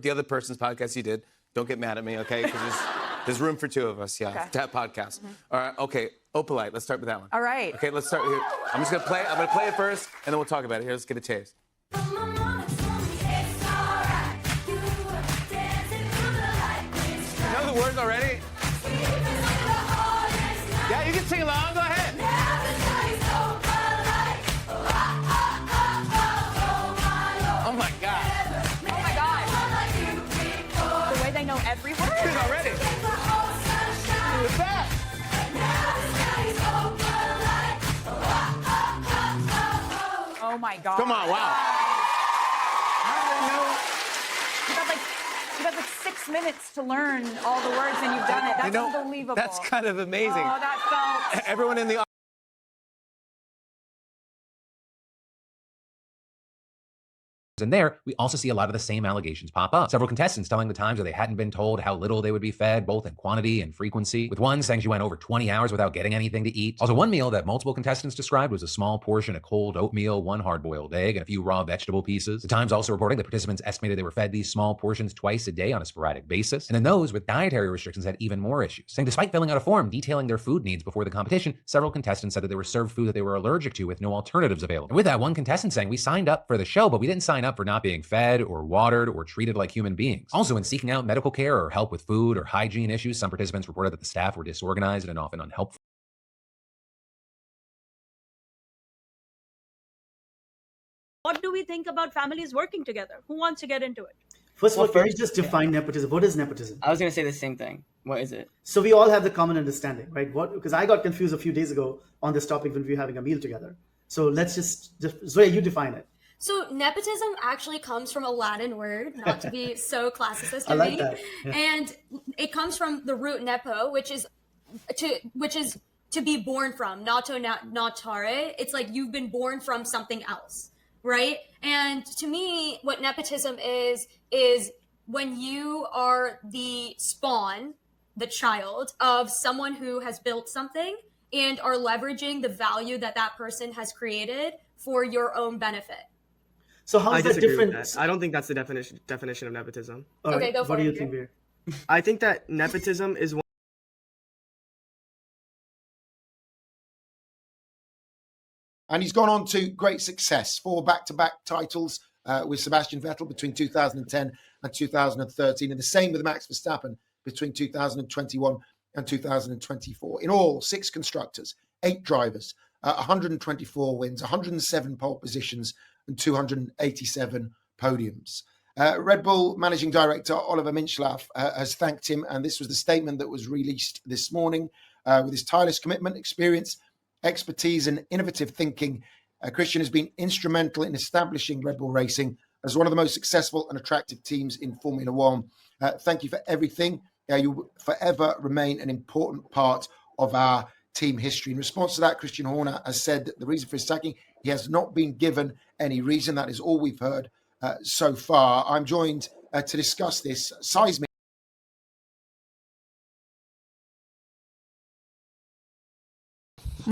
the other person's podcast you did. Don't get mad at me, okay? Because there's room for two of us, yeah, Okay. to have podcasts. All right, okay, Opalite, let's start with that one. All right. Okay, let's start here. I'm just gonna play it first, and then we'll talk about it. Here, let's get a taste. You know the words already? Yeah, you can sing along, go ahead. Oh my God. Oh my God. The way they know every word. Good already. Who's that? Oh my God. Come on, wow. You got like 6 minutes to learn all the words and you've done it. That's unbelievable. That's kind of amazing. Oh, that felt... Everyone in the And there, we also see a lot of the same allegations pop up. Several contestants telling the Times where they hadn't been told how little they would be fed, both in quantity and frequency, with one saying she went over 20 hours without getting anything to eat. Also, one meal that multiple contestants described was a small portion of cold oatmeal, 1 hard-boiled egg, and a few raw vegetable pieces. The Times also reporting that participants estimated they were fed these small portions twice a day on a sporadic basis. And then those with dietary restrictions had even more issues, saying despite filling out a form detailing their food needs before the competition, several contestants said that they were served food that they were allergic to with no alternatives available. And with that, one contestant saying, we signed up for the show, but we didn't sign up for not being fed or watered or treated like human beings. Also, in seeking out medical care or help with food or hygiene issues, some participants reported that the staff were disorganized and often unhelpful. What do we think about families working together? Who wants to get into it? First of all, can you just define nepotism? What is nepotism? I was going to say the same thing. What is it? So we all have the common understanding, right? Because I got confused a few days ago on this topic when we were having a meal together. So let's just Zoya, you define it. So nepotism actually comes from a Latin word, not to be so classicist I like that. Yeah. and it comes from the root nepo, which is to be born from, nato natare. It's like you've been born from something else, right? And to me, what nepotism is when you are the spawn, the child of someone who has built something and are leveraging the value that that person has created for your own benefit. So how is that different? With that. I don't think that's the definition of nepotism. All right. Okay, go for what it. do you think, Veer? I think that nepotism is one. And he's gone on to great success, 4 back-to-back titles with Sebastian Vettel between 2010 and 2013, and the same with Max Verstappen between 2021 and 2024. In all, 6 constructors, 8 drivers, 124 wins, 107 pole positions, and 287 podiums. Red Bull Managing Director Oliver Minchloff has thanked him, and this was the statement that was released this morning. With his tireless commitment, experience, expertise, and innovative thinking, Christian has been instrumental in establishing Red Bull Racing as one of the most successful and attractive teams in Formula One. Thank you for everything. You will forever remain an important part of our team history. In response to that, Christian Horner has said that the reason for his sacking, he has not been given any reason. That is all we've heard so far. I'm joined to discuss this seismic.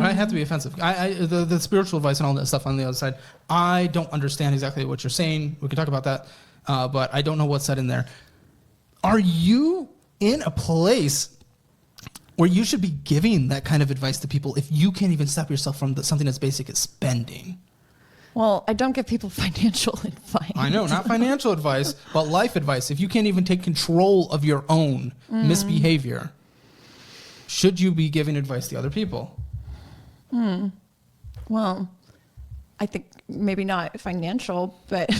I have to be offensive. The spiritual advice and all that stuff on the other side, I don't understand exactly what you're saying. We can talk about that, but I don't know what's said in there. Are you in a place where you should be giving that kind of advice to people if you can't even stop yourself from something as basic as spending? Well, I don't give people financial advice. I know, not financial advice, but life advice. If you can't even take control of your own misbehavior, should you be giving advice to other people? Well, I think maybe not financial, but...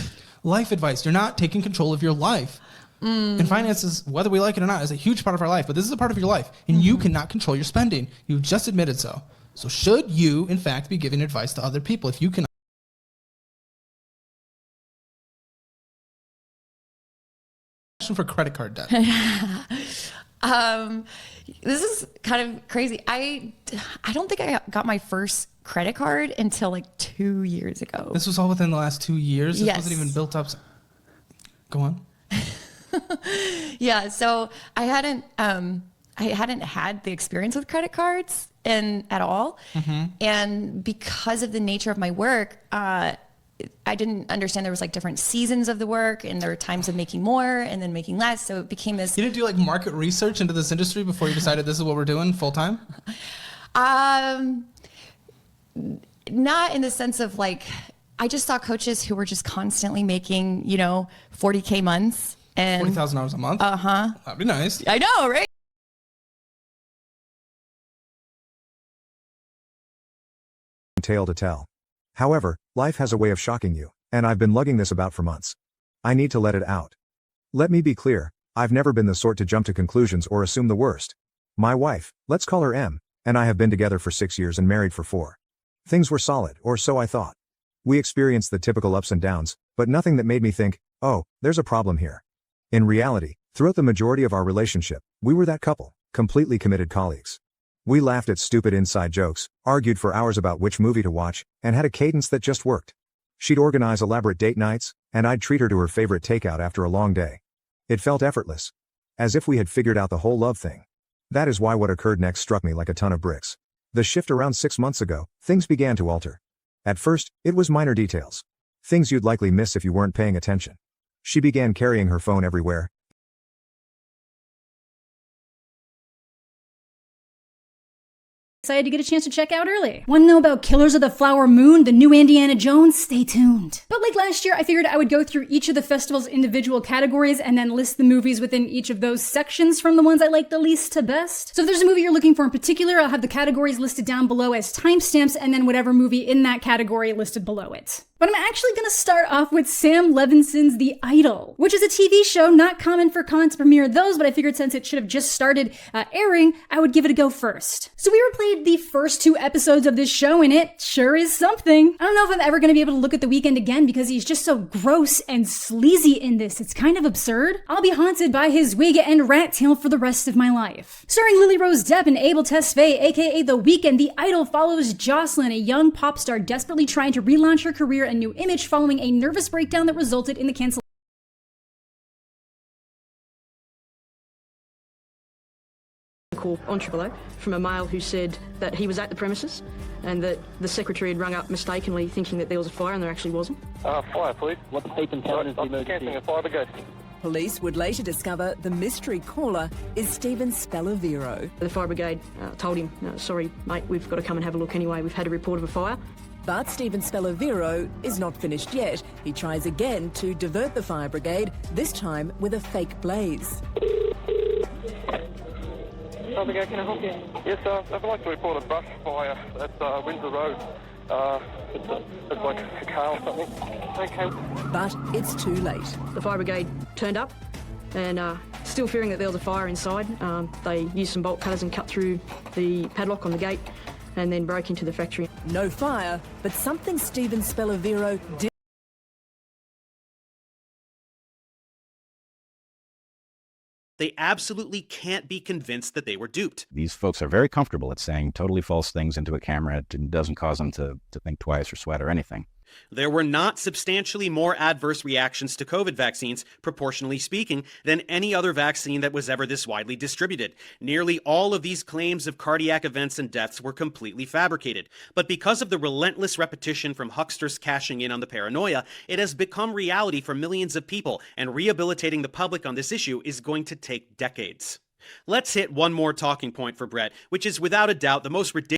Life advice. You're not taking control of your life. And finances, whether we like it or not, is a huge part of our life, but this is a part of your life, and you cannot control your spending. You just admitted so. So should you, in fact, be giving advice to other people if you can? For credit card debt. This is kind of crazy. I don't think I got my first credit card until like 2 years ago. This was all within the last 2 years? This Yes. wasn't even built up. Go on. Yeah, so I hadn't had the experience with credit cards at all. And because of the nature of my work, I didn't understand there was like different seasons of the work, and there were times of making more and then making less. So it became this. You didn't do like market research into this industry before you decided this is what we're doing full time? Not in the sense of like, I just saw coaches who were just constantly making, 40K months and $40,000 a month. That'd be nice. I know, right? Tale to tell. However, life has a way of shocking you, and I've been lugging this about for months. I need to let it out. Let me be clear, I've never been the sort to jump to conclusions or assume the worst. My wife, let's call her M, and I have been together for 6 years and married for 4. Things were solid, or so I thought. We experienced the typical ups and downs, but nothing that made me think, oh, there's a problem here. In reality, throughout the majority of our relationship, we were that couple, completely committed colleagues. We laughed at stupid inside jokes, argued for hours about which movie to watch, and had a cadence that just worked. She'd organize elaborate date nights, and I'd treat her to her favorite takeout after a long day. It felt effortless. As if we had figured out the whole love thing. That is why what occurred next struck me like a ton of bricks. The shift around 6 months ago, things began to alter. At first, it was minor details. Things you'd likely miss if you weren't paying attention. She began carrying her phone everywhere. Excited to get a chance to check out early. Want to know about Killers of the Flower Moon, the new Indiana Jones? Stay tuned. But like last year, I figured I would go through each of the festival's individual categories and then list the movies within each of those sections from the ones I like the least to best. So if there's a movie you're looking for in particular, I'll have the categories listed down below as timestamps and then whatever movie in that category listed below it. But I'm actually gonna start off with Sam Levinson's The Idol, which is a TV show. Not common for Con to premiere those, but I figured since it should have just started airing, I would give it a go first. So we replayed the first 2 episodes of this show, and it sure is something. I don't know if I'm ever gonna be able to look at The Weeknd again because he's just so gross and sleazy in this. It's kind of absurd. I'll be haunted by his wig and rat tail for the rest of my life. Starring Lily Rose Depp and Abel Tesfaye, aka The Weeknd, The Idol follows Jocelyn, a young pop star desperately trying to relaunch her career a new image following a nervous breakdown that resulted in the cancellation. Call on Triple O from a male who said that he was at the premises and that the secretary had rung up mistakenly thinking that there was a fire and there actually wasn't. Fire, please. What's taken town is the emergency? A fire brigade. Police would later discover the mystery caller is Stephen Spellavero. The fire brigade told him, no, sorry, mate, we've got to come and have a look anyway. We've had a report of a fire. But Stephen Spellavero is not finished yet. He tries again to divert the fire brigade, this time with a fake blaze. Fire brigade, can I help you? Yes, I'd like to report a brush fire at Windsor Road. It's like a car or something. Okay. But it's too late. The fire brigade turned up and still fearing that there was a fire inside, they used some bolt cutters and cut through the padlock on the gate and then broke into the factory. No fire, but something Stephen Spellavero did. They absolutely can't be convinced that they were duped. These folks are very comfortable at saying totally false things into a camera. It doesn't cause them to think twice or sweat or anything. There were not substantially more adverse reactions to COVID vaccines, proportionally speaking, than any other vaccine that was ever this widely distributed. Nearly all of these claims of cardiac events and deaths were completely fabricated. But because of the relentless repetition from hucksters cashing in on the paranoia, it has become reality for millions of people, and rehabilitating the public on this issue is going to take decades. Let's hit one more talking point for Brett, which is without a doubt the most ridiculous